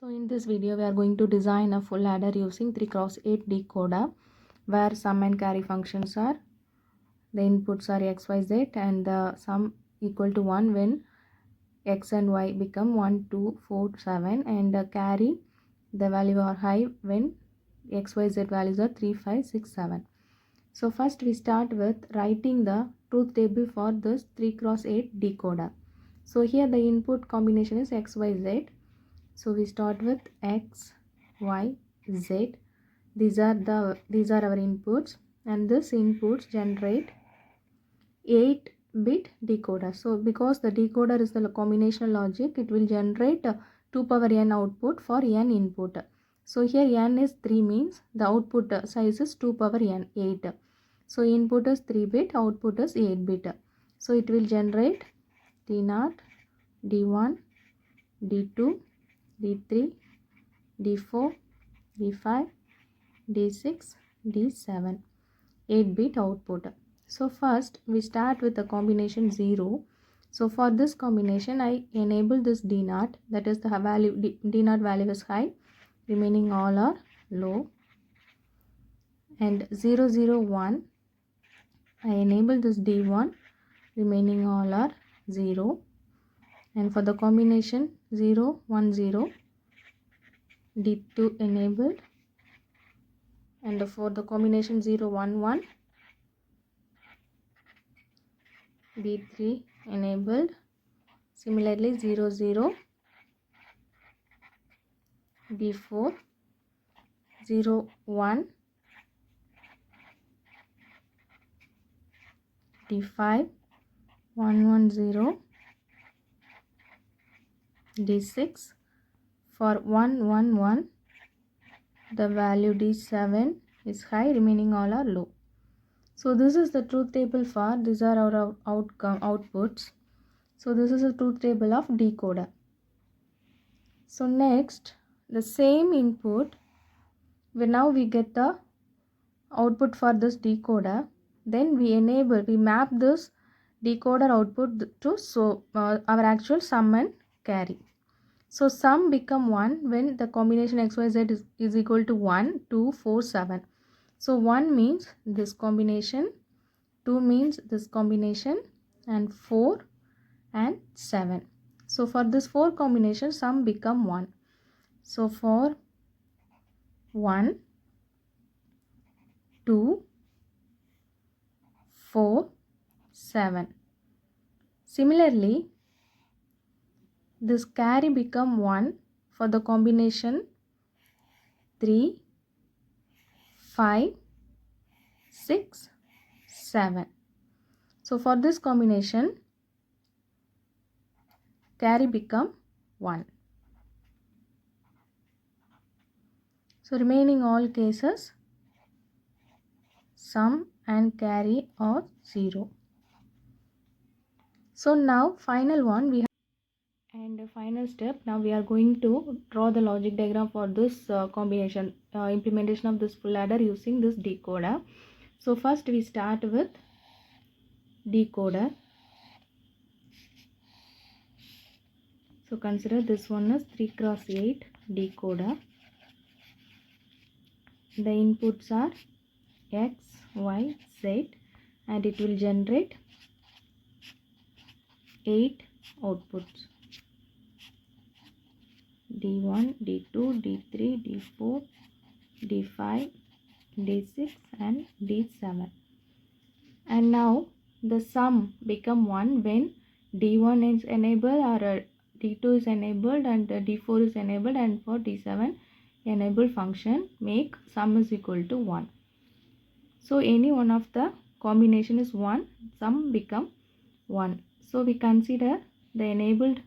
So in this video we are going to design a full adder using 3x8 decoder where sum and carry functions are, the inputs are x, y, z and the sum equal to 1 when x and y become 1, 2, 4, 7 and carry the value are high when x, y, z values are 3, 5, 6, 7. So first we start with writing the truth table for this 3x8 decoder. So here the input combination is x, y, z. So we start with x, y, z. These are our inputs, and this inputs generate 8-bit decoder. So because the decoder is the combinational logic, it will generate 2 power n output for n input. So here n is 3 means the output size is 2 power n 8. So input is 3-bit, output is 8-bit. So it will generate D0, D1, D2, D3, D4, D5, D6, D7, 8-bit output. So first we start with the combination 0. So for this combination I enable this D0, that is the value D0 value is high, remaining all are low, and 0, 0, 1 I enable this D1, remaining all are 0, and for the combination 0, 1, 0 D2 enabled, and for the combination 0, 1, 1 D3 enabled. Similarly 0, 0 D4, 0, 1 D5, 1, 1, 0 D6. For 1, 1, 1 the value D7 is high, remaining all are low. So this is the truth table for, these are our outputs. So this is a truth table of decoder. So next, the same input, now we get the output for this decoder, then we map this decoder output to our actual sum and carry. So sum become 1 when the combination xyz is equal to 1, 2, 4, 7. So 1 means this combination, 2 means this combination, and 4 and 7. So for this 4 combination sum become 1. So for 1, 2, 4, 7. Similarly, this carry become 1 for the combination 3, 5, 6, 7. So for this combination, carry become 1. So remaining all cases, sum and carry are 0. So now final one we have, and final step, now we are going to draw the logic diagram for this combination implementation of this full adder using this decoder. So first we start with decoder. So consider this one as 3x8 decoder. The inputs are x, y, z, and it will generate 8 outputs: D1, D2, D3, D4, D5, D6 and D7. And now the sum become 1 when D1 is enabled, or D2 is enabled, and D4 is enabled, and for D7 enable function make sum is equal to 1. So any one of the combination is 1, sum become 1. So we consider the enabled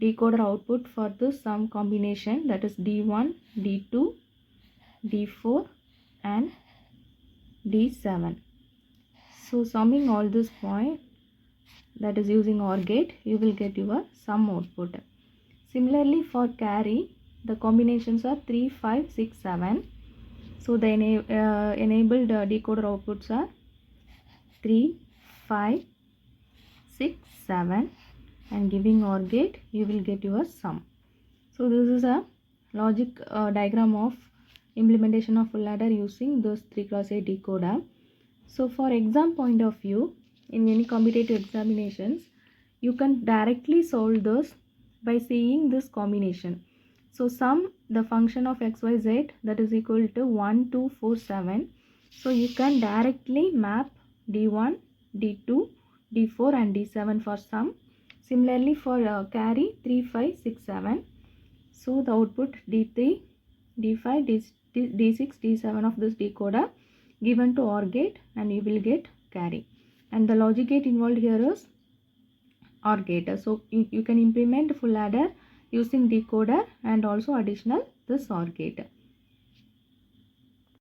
decoder output for this sum combination, that is D1, D2, D4 and D7. So summing all this point, that is using OR gate, you will get your sum output. Similarly for carry, the combinations are 3, 5, 6, 7. So the enabled decoder outputs are 3, 5, 6, 7, and giving OR gate you will get your sum. So this is a logic diagram of implementation of full adder using this 3x8 decoder. So for exam point of view, in any competitive examinations, you can directly solve this by seeing this combination. So sum the function of xyz, that is equal to 1, 2, 4, 7. So you can directly map d1, d2, d4 and d7 for sum. Similarly for carry 3, 5, 6, 7. So the output d3, d5, d6, d7 of this decoder given to OR gate, and you will get carry. And the logic gate involved here is OR gate. So you can implement full adder using decoder and also additional this OR gate.